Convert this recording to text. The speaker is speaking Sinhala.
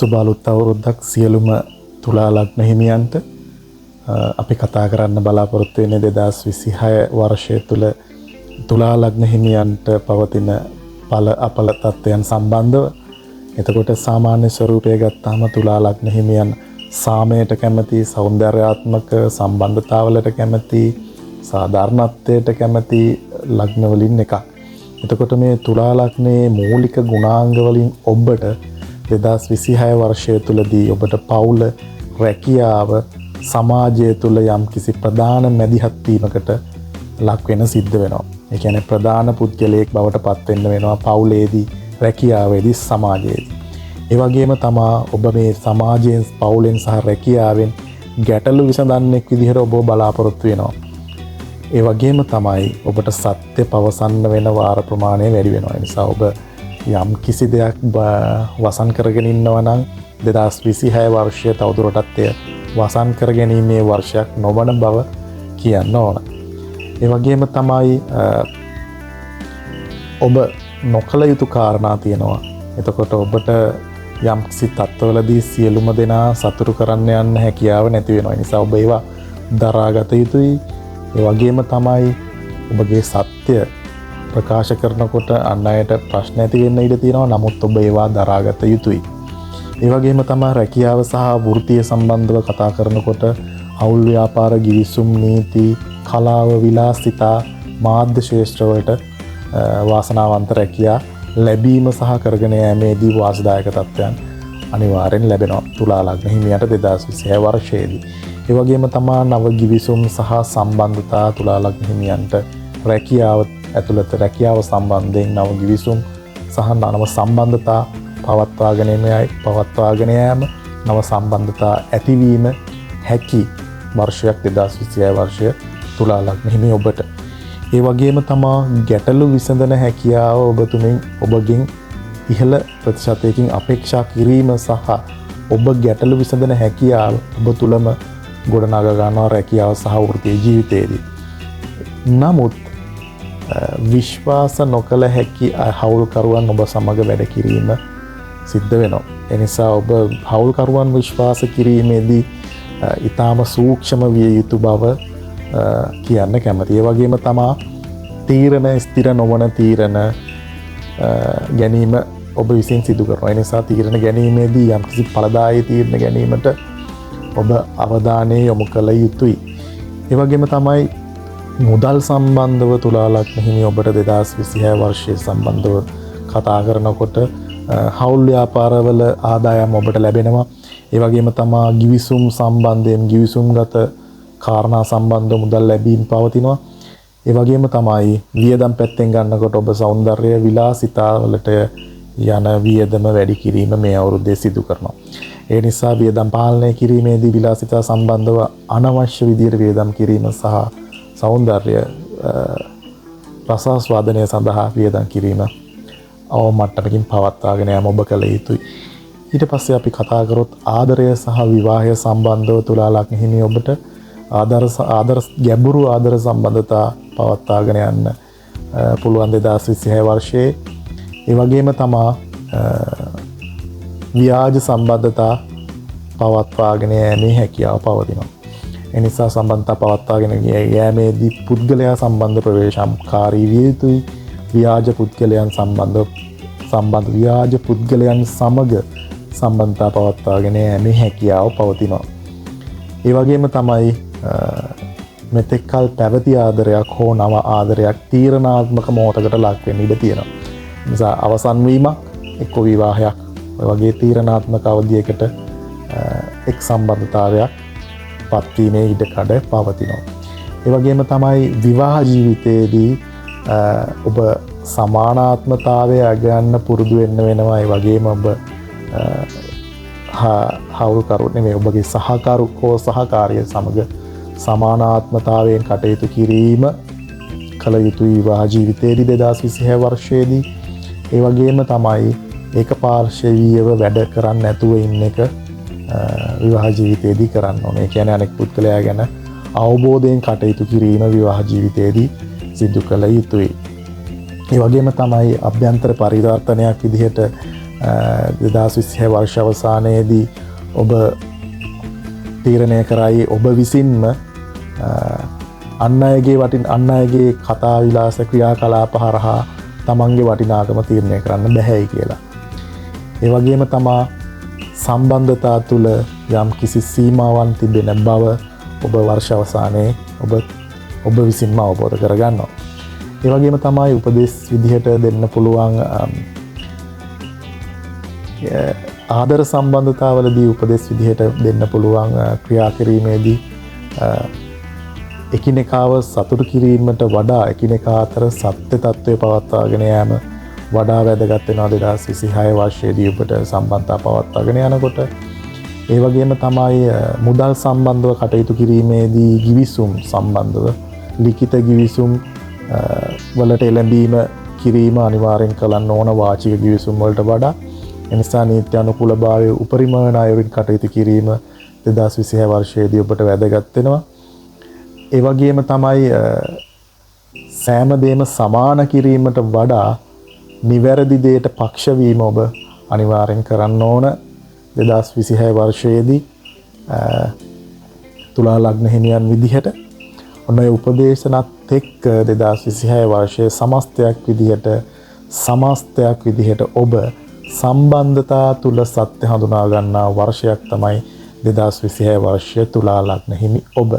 සුබ අලුත් අවුරුද්දක් සියලුම තුලා ලග්න හිමියන්ට. අපි කතා කරන්න බලාපොරොත්තු වෙන්නේ 2026 වර්ෂය තුල තුලා ලග්න හිමියන්ට පවතින ඵල අපල තත්ත්වයන් සම්බන්ධව. එතකොට සාමාන්‍ය ස්වරූපය ගත්තාම තුලා ලග්න හිමියන් සාමයට කැමති, සෞන්දර්යාත්මක සම්බන්ධතාවලට කැමති, සාධාරණත්වයට කැමති ලග්න වලින් එකක්. එතකොට මේ තුලා ලග්නයේ මූලික ගුණාංග වලින් ඔබට 2026 වර්ෂය තුලදී ඔබට පවුල, රැකියාව, සමාජය තුල යම් කිසි ප්‍රධාන මැදිහත් වීමකට ලක් වෙන සිද්ධ වෙනවා. ඒ කියන්නේ ප්‍රධාන පුද්ගලයෙක් බවට පත් වෙන්න වෙනවා පවුලේදී, රැකියාවේදී, සමාජයේදී. ඒ වගේම තමා ඔබ මේ සමාජයෙන්, පවුලෙන් සහ රැකියාවෙන් ගැටලු විසඳන්නෙක් විදිහට ඔබ බලාපොරොත්තු වෙනවා. ඒ වගේම තමයි ඔබට සත්‍ය පවසන්න වෙන වාර ප්‍රමාණය වැඩි වෙනවා. ඒ නිසා ඔබ යම් කිසි දෙයක් වසන් කරගෙන ඉන්නවා නම් 2026 වර්ෂය තවදුරටත් එය වසන් කර ගැනීමේ වර්ෂයක් නොවන බව කියන්න ඕන. ඒ වගේම තමයි ඔබ නොකළ යුතු කාරණා තියෙනවා. එතකොට ඔබට යම් කිසි තත්ත්වවලදී සියලුම දෙනා සතුටු කරන්න යන්න හැකියාව නැති වෙනවා. ඒ නිසා ඔබ ඒවා දරාගත යුතුයි. ඒ වගේම තමයි ඔබගේ සත්‍ය ප්‍රකාශ කරනකොට අන් අයට ප්‍රශ්න ඇති වෙන්න ඉඩ තියෙනවා. නමුත් ඔබ ඒවා දරාගත යුතුයි. ඒ වගේම තමයි රැකියාව සහ වෘත්තීය සම්බන්ධව කතා කරනකොට අවුල් ව්‍යාපාර, ගිවිසුම් නීති, කලාව, විලාසිතා, මාධ්‍ය ශාස්ත්‍රවලට වාසනාවන්ත රැකියා ලැබීම සහ කරගෙන යෑමේදී වාසිදායක තත්ත්වයන් අනිවාර්යෙන් ලැබෙනවා තුලා ලග්න හිමියන්ට 2026 වර්ෂයේදී. ඒ වගේම තමයි නව ගිවිසුම් සහ සම්බන්ධතා තුලා ලග්න හිමියන්ට රැකියාව ඇතුළත රැකියාව සම්බන්ධයෙන් නව ගිවිසුම් සහ නව සම්බන්ධතා පවත්වාගෙන යාම, නව සම්බන්ධතා ඇතිවීම හැකි වර්ෂයක් 2026 වර්ෂය තුලා ලග්න හිමි ඔබට. ඒ වගේම තමා ගැටලු විසඳන හැකියාව ඔබගෙන් ඉහළ ප්‍රතිශතයකින් අපේක්ෂා කිරීම සහ ඔබ ගැටලු විසඳන හැකියාව ඔබ තුළම ගොඩනගා ගන්නවා රැකියාව සහ වෘත්තීය ජීවිතයේදී. නමුත් විශ්වාස නොකළ හැකි හවුල්කරුවන් ඔබ සමග වැඩ කිරීම සිද්ධ වෙනවා. එනිසා ඔබ හවුල්කරුවන් විශ්වාස කිරීමේදී ඊටාම සූක්ෂම විය යුතු බව කියන්න කැමතියි. ඒ වගේම තමා තීරණ, ස්ථිර නොවන තීරණ ගැනීම ඔබ විසින් සිදු කරනවා. ඒ නිසා තීරණ ගැනීමේදී යම්කිසි ඵලදායී තීරණ ගැනීමට ඔබ අවධානය යොමු කළ යුතුයි. ඒ වගේම තමයි මුදල් සම්බන්ධව තුලා ලග්න හිමි ඔබට 2026 වර්ෂය සම්බන්ධව කතා කරනකොට හවුල් ව්‍යාපාරවල ආදායම් ඔබට ලැබෙනවා. ඒ වගේම තමා ගිවිසුම් සම්බන්ධයෙන් ගිවිසුම්ගත කාරණා සම්බන්ධ මුදල් ලැබීම් පවතිනවා. ඒ වගේම තමයි වියදම් පැත්තෙන් ගන්නකොට ඔබ සෞන්දර්ය, විලාසිතාවලට යන වියදම වැඩි කිරීම මේ අවුරුද්දේ සිදු කරනවා. ඒ නිසා වියදම් පාලනය කිරීමේදී විලාසිතා සම්බන්ධව අනවශ්‍ය විදියට වියදම් කිරීම සහ සෞන්දර්ය රසාස්වාදනය සඳහා වියදම් කිරීම අවම මට්ටමකින් පවත්වාගෙන යාම ඔබ කළ යුතුයි. ඊට පස්සේ අපි කතා කරොත් ආදරය සහ විවාහය සම්බන්ධව තුලා ලග්න හිමි ඔබට ගැඹුරු ආදර සම්බන්ධතා පවත්වාගෙන යන්න පුළුවන් 2026 වර්ෂයේ. ඒ වගේම තමා ව්‍යාජ සම්බන්ධතා පවත්වාගෙන යෑමේ හැකියාව පවතිනවා. එනිසා සම්බන්ධතා පවත්වාගෙන යෑමේදී පුද්ගලයා සම්බන්ධ ප්‍රවේශම්කාරී විය යුතුයි. ව්‍යාජ පුද්ගලයන් ව්‍යාජ පුද්ගලයන් සමග සම්බන්ධතා පවත්වාගෙන යෑමේ හැකියාව පවතිනවා. ඒ වගේම තමයි මෙතෙක් කල පැවති ආදරයක් හෝ නව ආදරයක් තීරණාත්මක මොහොතකට ලක් වෙන්න ඉඩ තියෙනවා. නිසා අවසන් වීමක්, එක්ක විවාහයක් වගේ තීරණාත්මක අවධියකට එක් සම්බන්ධතාවයක් පත්වීමේ ඉඩකඩ පවතිනවා. ඒ වගේම තමයි විවාහ ජීවිතයේදී ඔබ සමානාත්මතාවය අගයන්න පුරුදු වෙන්න වෙනවා. ඒ වගේම ඔබ හවුල්කරු නෙමෙයි, ඔබගේ සහකරු හෝ සහකාරිය සමග සමානාත්මතාවයෙන් කටයුතු කිරීම කළ යුතුයි විවාහ ජීවිතයේදී 2026 වර්ෂයේදී. ඒ වගේම තමයි ඒකපාර්ශ්වීයව වැඩ කරන්න නැතුව ඉන්න එක විවාහ ජීවිතයේදී කරන්න ඕනේ. ඒ කියන්නේ අනෙක් පුද්ගලයා ගැන අවබෝධයෙන් කටයුතු කිරීම විවාහ ජීවිතයේදී සිදු කළ යුතුයි. ඒ වගේම තමයි අභ්‍යන්තර පරිවර්තනයක් විදිහට 2026 වර්ෂ අවසානයේදී ඔබ තීරණය කරයි ඔබ විසින්ම අන් අයගේ කතා විලාස ක්‍රියාකලාප හරහා තමන්ගේ වටිනාකම තීරණය කරන්න බැහැයි කියලා. ඒ වගේම තමා සම්බන්ධතා තුළ යම් කිසි සීමාවන් තිබෙන බව ඔබ වර්ෂ අවසානයේ ඔබ විසින්ම අවබෝධ කරගන්නවා. ඒ වගේම තමයි උපදෙස් විදිහට දෙන්න පුළුවන් ආදර සම්බන්ධතාවලදී උපදෙස් විදිහට දෙන්න පුළුවන් ක්‍රියා කිරීමේදී එකිනෙකාව සතුටු කිරීමට වඩා එකිනෙකා අතර සත්‍ය තත්ත්වය පවත්වාගෙන යාම වඩා වැදගත් වෙනවා 2026 වර්ෂයේදී ඔබට සම්බන්ධතා පවත්වාගෙන යනකොට. ඒ වගේම තමයි මුදල් සම්බන්ධව කටයුතු කිරීමේදී ගිවිසුම් සම්බන්ධව ලිඛිත ගිවිසුම් වලට එළඹීම කිරීම අනිවාර්යෙන් කරන්න ඕන වාචික ගිවිසුම් වලට වඩා. එනිසා නීති අනුකූලභාවය උපරිම වන අයුරින් කටයුතු කිරීම 2026 වර්ෂයේදී ඔබට වැදගත් වෙනවා. ඒ වගේම තමයි සෑම දෙයක්ම සමාන කිරීමට වඩා නිවැරදි දෙයට පක්ෂ වීම ඔබ අනිවාර්යෙන් කරන්න ඕන 2026 වර්ෂයේදී තුලා ලග්න හිමියන් විදිහට. ඔන්න ඔය උපදේශනත් එක්ක 2026 වර්ෂයේ සමස්තයක් විදිහට ඔබ සම්බන්ධතා තුල සත්‍ය හඳුනා ගන්නා වර්ෂයක් තමයි 2026 වර්ෂය තුලා ලග්න හිමි ඔබ.